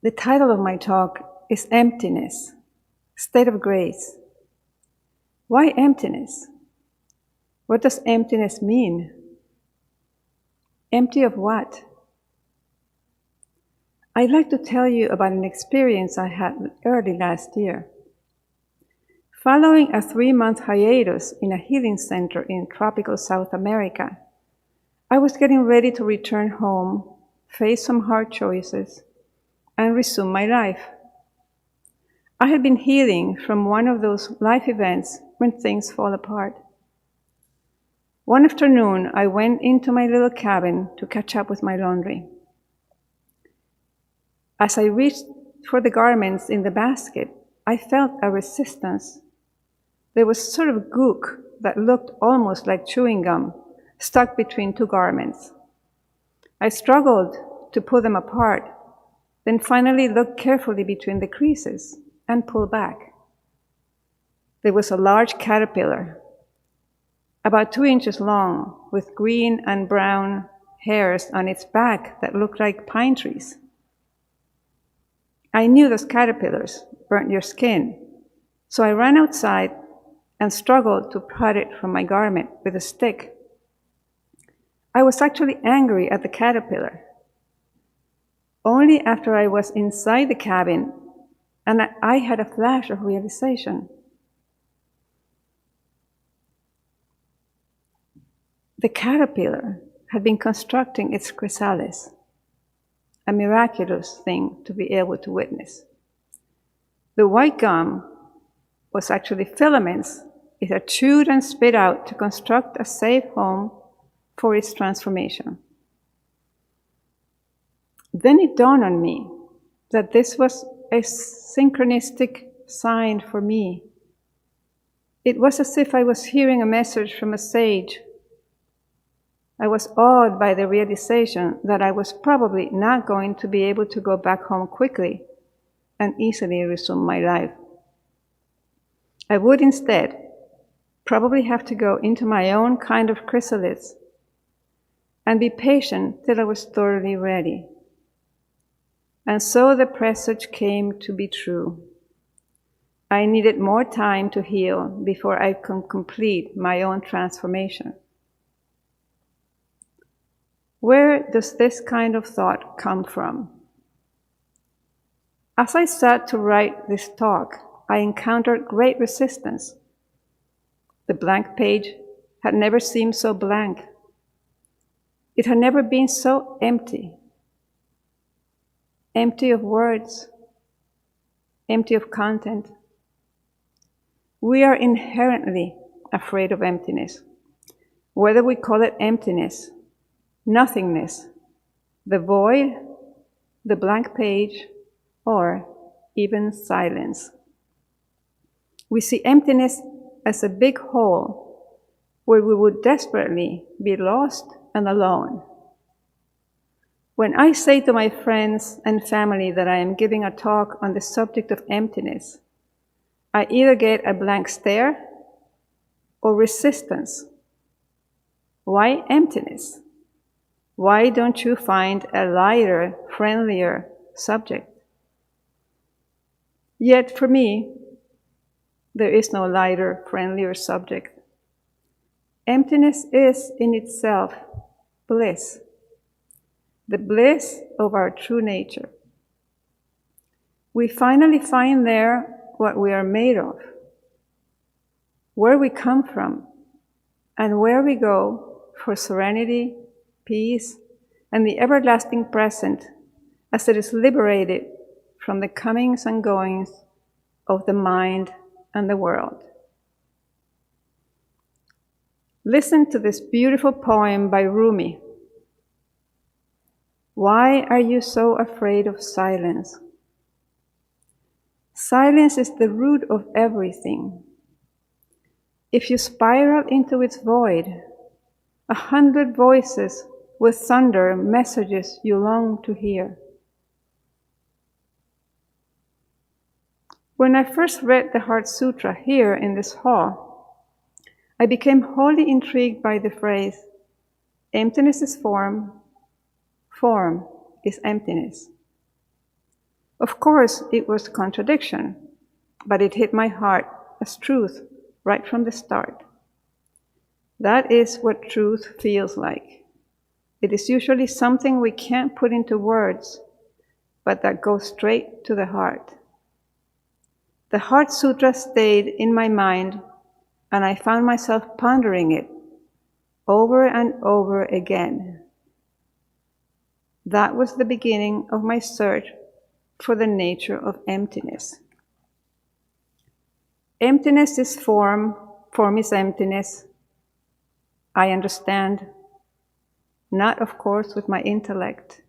The title of my talk is Emptiness, State of Grace. Why emptiness? What does emptiness mean? Empty of what? I'd like to tell you about an experience I had early last year. Following a 3-month hiatus in a healing center in tropical South America, I was getting ready to return home, face some hard choices, and resume my life. I had been healing from one of those life events when things fall apart. One afternoon, I went into my little cabin to catch up with my laundry. As I reached for the garments in the basket, I felt a resistance. There was sort of gook that looked almost like chewing gum stuck between 2 garments. I struggled to pull them apart, then finally looked carefully between the creases and pulled back. There was a large caterpillar, about 2 inches long, with green and brown hairs on its back that looked like pine trees. I knew those caterpillars burnt your skin, so I ran outside and struggled to prod it from my garment with a stick. I was actually angry at the caterpillar. Only after I was inside the cabin and I had a flash of realization. The caterpillar had been constructing its chrysalis, a miraculous thing to be able to witness. The white gum was actually filaments it had chewed and spit out to construct a safe home for its transformation. Then it dawned on me that this was a synchronistic sign for me. It was as if I was hearing a message from a sage. I was awed by the realization that I was probably not going to be able to go back home quickly and easily resume my life. I would instead probably have to go into my own kind of chrysalis and be patient till I was thoroughly ready. And so the presage came to be true. I needed more time to heal before I could complete my own transformation. Where does this kind of thought come from? As I sat to write this talk, I encountered great resistance. The blank page had never seemed so blank. It had never been so empty. Empty of words, empty of content. We are inherently afraid of emptiness, whether we call it emptiness, nothingness, the void, the blank page, or even silence. We see emptiness as a big hole where we would desperately be lost and alone. When I say to my friends and family that I am giving a talk on the subject of emptiness, I either get a blank stare or resistance. Why emptiness? Why don't you find a lighter, friendlier subject? Yet for me, there is no lighter, friendlier subject. Emptiness is in itself bliss, the bliss of our true nature. We finally find there what we are made of, where we come from, and where we go for serenity, peace, and the everlasting present as it is liberated from the comings and goings of the mind and the world. Listen to this beautiful poem by Rumi. Why are you so afraid of silence? Silence is the root of everything. If you spiral into its void, 100 voices will thunder messages you long to hear. When I first read the Heart Sutra here in this hall, I became wholly intrigued by the phrase, emptiness is form, form is emptiness. Of course, it was contradiction, but it hit my heart as truth right from the start. That is what truth feels like. It is usually something we can't put into words, but that goes straight to the heart. The Heart Sutra stayed in my mind, and I found myself pondering it over and over again. That was the beginning of my search for the nature of emptiness. Emptiness is form, form is emptiness. I understand, not of course with my intellect,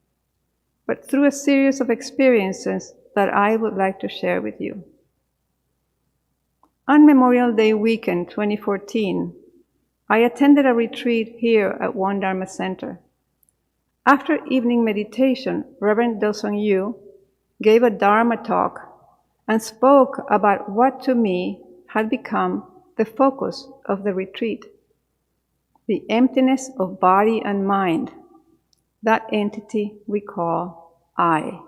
but through a series of experiences that I would like to share with you. On Memorial Day weekend 2014, I attended a retreat here at One Dharma Center. After evening meditation, Reverend Do-Sung Yu gave a Dharma talk and spoke about what to me had become the focus of the retreat: the emptiness of body and mind, that entity we call I.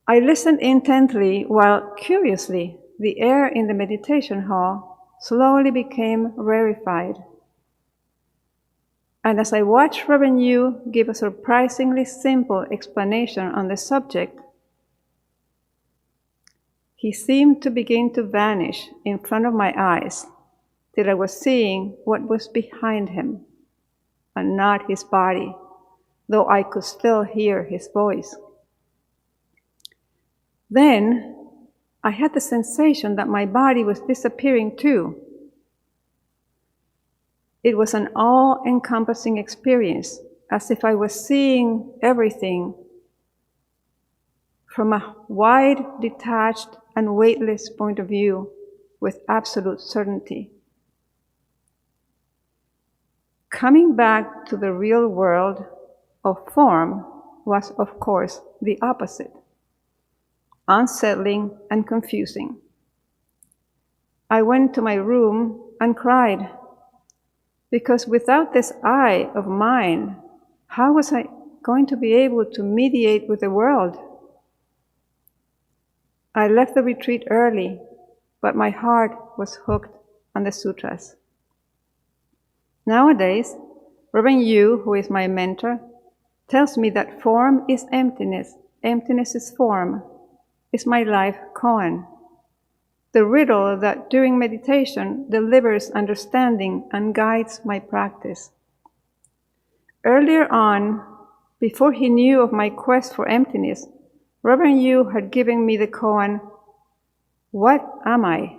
I listened intently while, curiously, the air in the meditation hall slowly became rarefied. And as I watched Reverend Yu give a surprisingly simple explanation on the subject, he seemed to begin to vanish in front of my eyes, till I was seeing what was behind him, and not his body, though I could still hear his voice. Then I had the sensation that my body was disappearing too. It was an all-encompassing experience, as if I was seeing everything from a wide, detached, and weightless point of view with absolute certainty. Coming back to the real world of form was, of course, the opposite: unsettling and confusing. I went to my room and cried, because without this I of mine, how was I going to be able to mediate with the world? I left the retreat early, but my heart was hooked on the sutras. Nowadays, Reverend Yu, who is my mentor, tells me that form is emptiness, emptiness is form, is my life koan, the riddle that during meditation delivers understanding and guides my practice. Earlier on, before he knew of my quest for emptiness, Reverend Yu had given me the koan, "What am I?"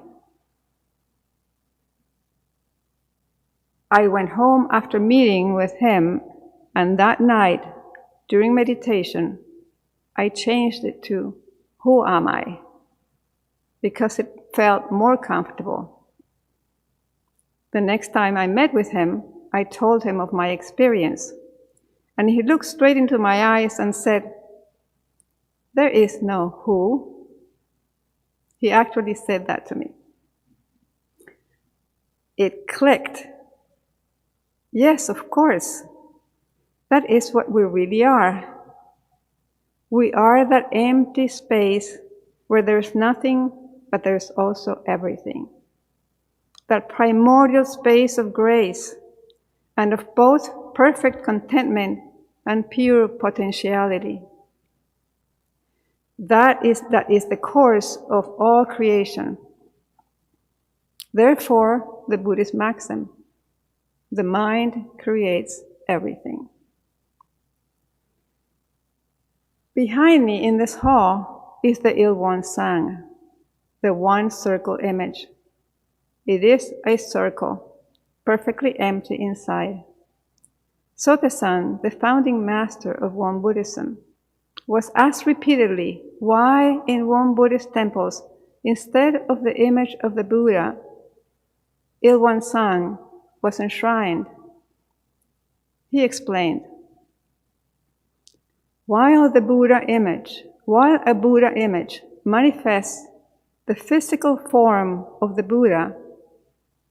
I went home after meeting with him, and that night, during meditation, I changed it to, "Who am I?" because it felt more comfortable. The next time I met with him, I told him of my experience, and he looked straight into my eyes and said, "There is no who." He actually said that to me. It clicked. Yes, of course. That is what we really are. We are that empty space where there's nothing, but there's also everything. That primordial space of grace and of both perfect contentment and pure potentiality. That is the course of all creation. Therefore, the Buddhist maxim, the mind creates everything. Behind me in this hall is the Ilwon Sang, the one circle image. It is a circle, perfectly empty inside. Sotaesan, the founding master of Won Buddhism, was asked repeatedly why in Won Buddhist temples, instead of the image of the Buddha, Ilwon Sang was enshrined. He explained, while a Buddha image manifests the physical form of the Buddha,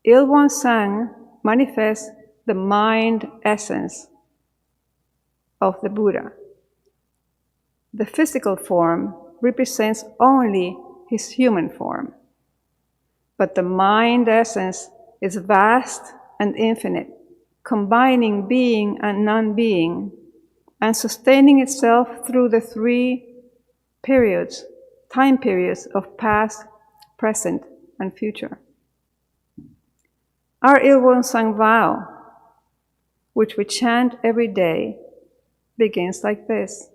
Ilwon Sang manifests the mind essence of the Buddha. The physical form represents only his human form. But the mind essence is vast and infinite, combining being and non-being, and sustaining itself through the three time periods of past, present, and future. Our Ilwonsang vow, which we chant every day, begins like this.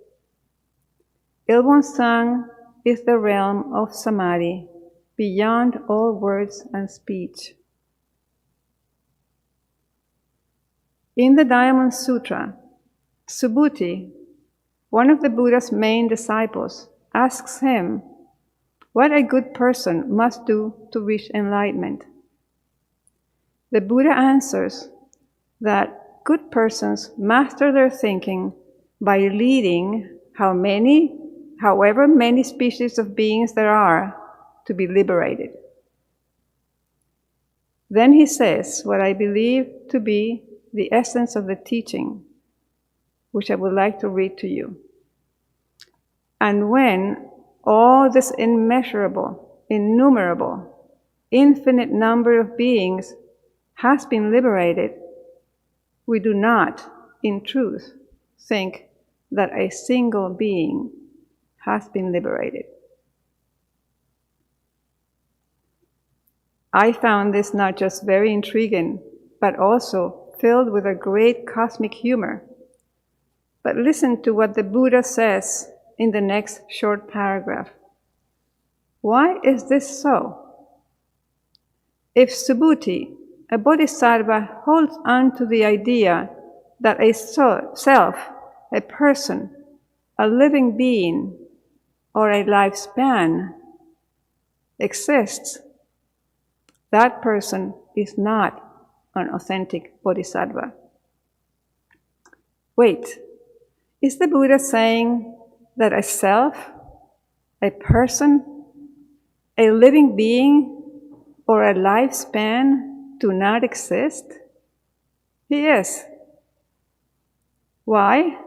Ilwonsang is the realm of samadhi, beyond all words and speech. In the Diamond Sutra, Subhuti, one of the Buddha's main disciples, asks him what a good person must do to reach enlightenment. The Buddha answers that good persons master their thinking by leading however many species of beings there are to be liberated. Then he says what I believe to be the essence of the teaching, which I would like to read to you. And when all this immeasurable, innumerable, infinite number of beings has been liberated, we do not, in truth, think that a single being has been liberated. I found this not just very intriguing, but also filled with a great cosmic humor. But listen to what the Buddha says in the next short paragraph. Why is this so? If Subhuti, a bodhisattva, holds on to the idea that a self, a person, a living being, or a lifespan exists, that person is not an authentic bodhisattva. Wait, is the Buddha saying that a self, a person, a living being, or a lifespan do not exist? He is. Why?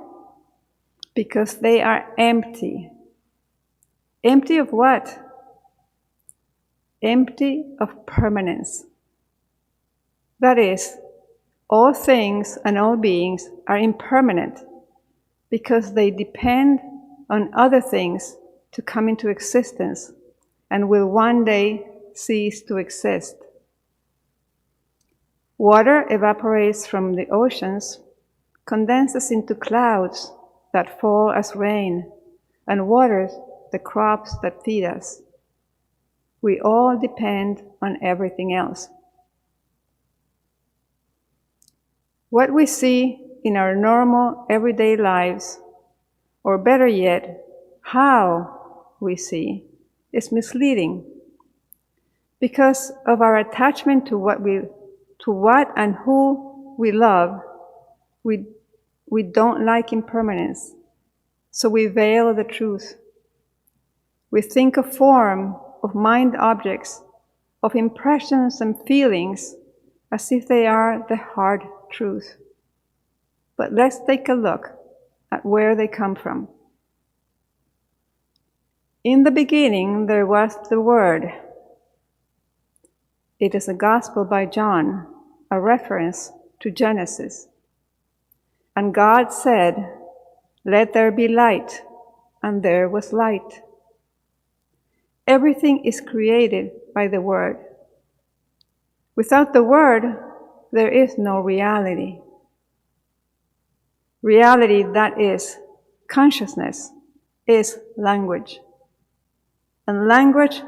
Because they are empty. Empty of what? Empty of permanence. That is, all things and all beings are impermanent because they depend on other things to come into existence and will one day cease to exist. Water evaporates from the oceans, condenses into clouds that fall as rain, and waters the crops that feed us. We all depend on everything else. What we see in our normal everyday lives, or better yet, how we see, is misleading. Because of our attachment to what and who we love, we don't like impermanence, so we veil the truth. We think of form, of mind objects, of impressions and feelings as if they are the hard truth. But let's take a look at where they come from. In the beginning there was the Word. It is a Gospel by John, a reference to Genesis. And God said, "Let there be light," and there was light. Everything is created by the Word. Without the Word, there is no reality. Reality, that is, consciousness, is language. And language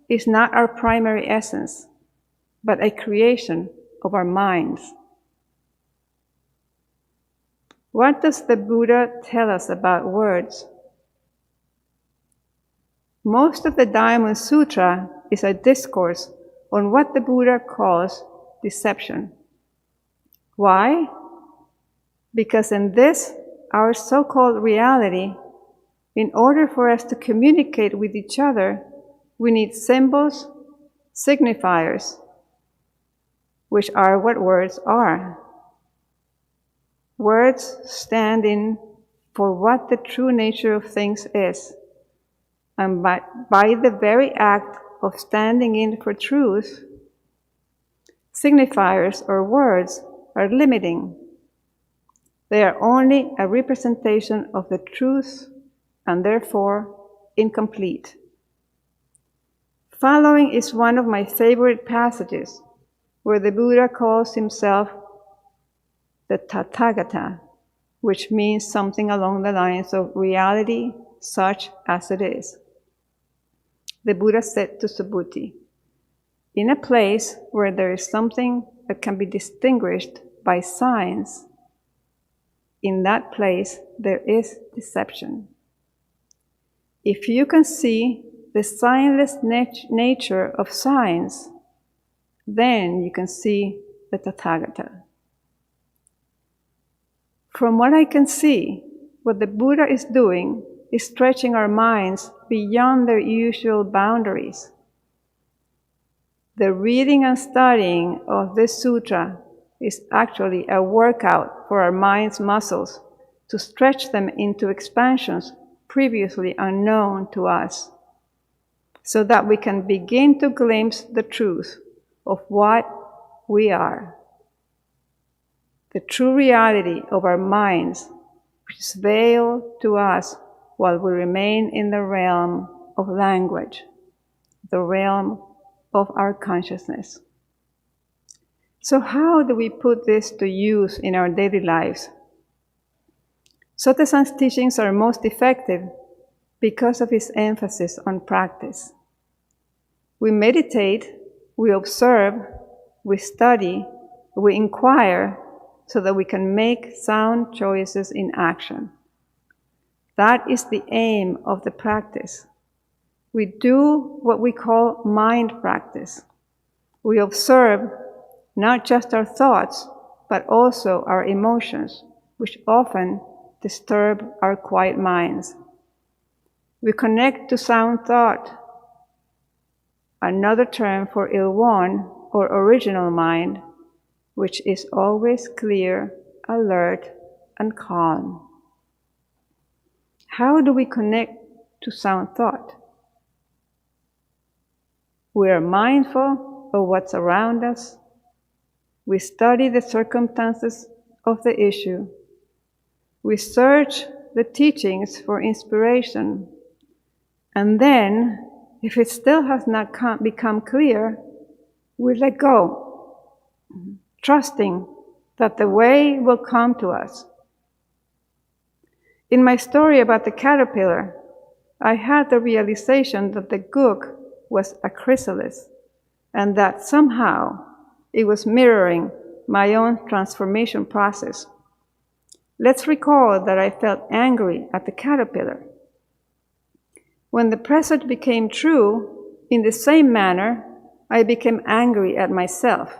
is not our primary essence, but a creation of our minds. What does the Buddha tell us about words? Most of the Diamond Sutra is a discourse on what the Buddha calls deception. Why? Because in this, our so-called reality, in order for us to communicate with each other, we need symbols, signifiers, which are what words are. Words stand in for what the true nature of things is, and by the very act of standing in for truth, signifiers or words are limiting. They are only a representation of the truth and therefore incomplete. Following is one of my favorite passages where the Buddha calls himself the Tathagata, which means something along the lines of reality such as it is. The Buddha said to Subhuti, "In a place where there is something that can be distinguished by signs, in that place there is deception. If you can see the signless nature of signs, then you can see the Tathagata." From what I can see, what the Buddha is doing is stretching our minds beyond their usual boundaries. The reading and studying of this sutra is actually a workout for our mind's muscles to stretch them into expansions previously unknown to us, so that we can begin to glimpse the truth of what we are. The true reality of our minds, which is veiled to us while we remain in the realm of language, the realm of our consciousness. So how do we put this to use in our daily lives? Sotaesan's teachings are most effective because of his emphasis on practice. We meditate, we observe, we study, we inquire, so that we can make sound choices in action. That is the aim of the practice. We do what we call mind practice. We observe not just our thoughts, but also our emotions, which often disturb our quiet minds. We connect to sound thought, another term for ilwan or original mind, which is always clear, alert, and calm. How do we connect to sound thought? We are mindful of what's around us. We study the circumstances of the issue. We search the teachings for inspiration. And then, if it still has not become clear, we let go, trusting that the way will come to us. In my story about the caterpillar, I had the realization that the gook was a chrysalis, and that somehow it was mirroring my own transformation process. Let's recall that I felt angry at the caterpillar. When the presage became true, in the same manner, I became angry at myself.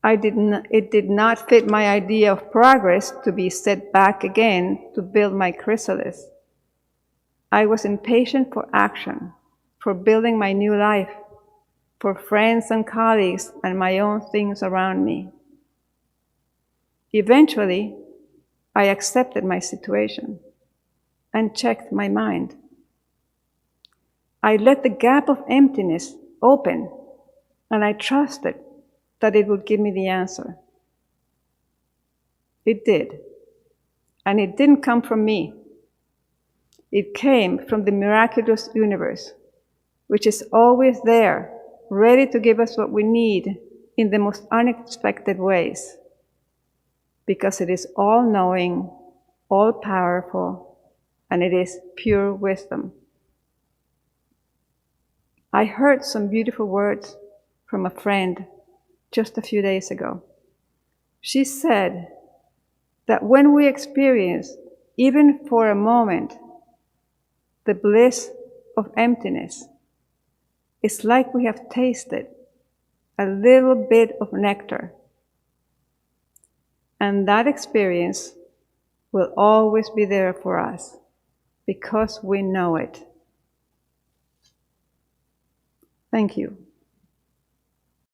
It did not fit my idea of progress to be set back again to build my chrysalis. I was impatient for action, for building my new life, for friends and colleagues and my own things around me. Eventually, I accepted my situation and checked my mind. I let the gap of emptiness open, and I trusted that it would give me the answer. It did. And it didn't come from me. It came from the miraculous universe, which is always there, ready to give us what we need in the most unexpected ways, because it is all-knowing, all-powerful, and it is pure wisdom. I heard some beautiful words from a friend just a few days ago. She said that when we experience, even for a moment, the bliss of emptiness, it's like we have tasted a little bit of nectar. And that experience will always be there for us because we know it. Thank you.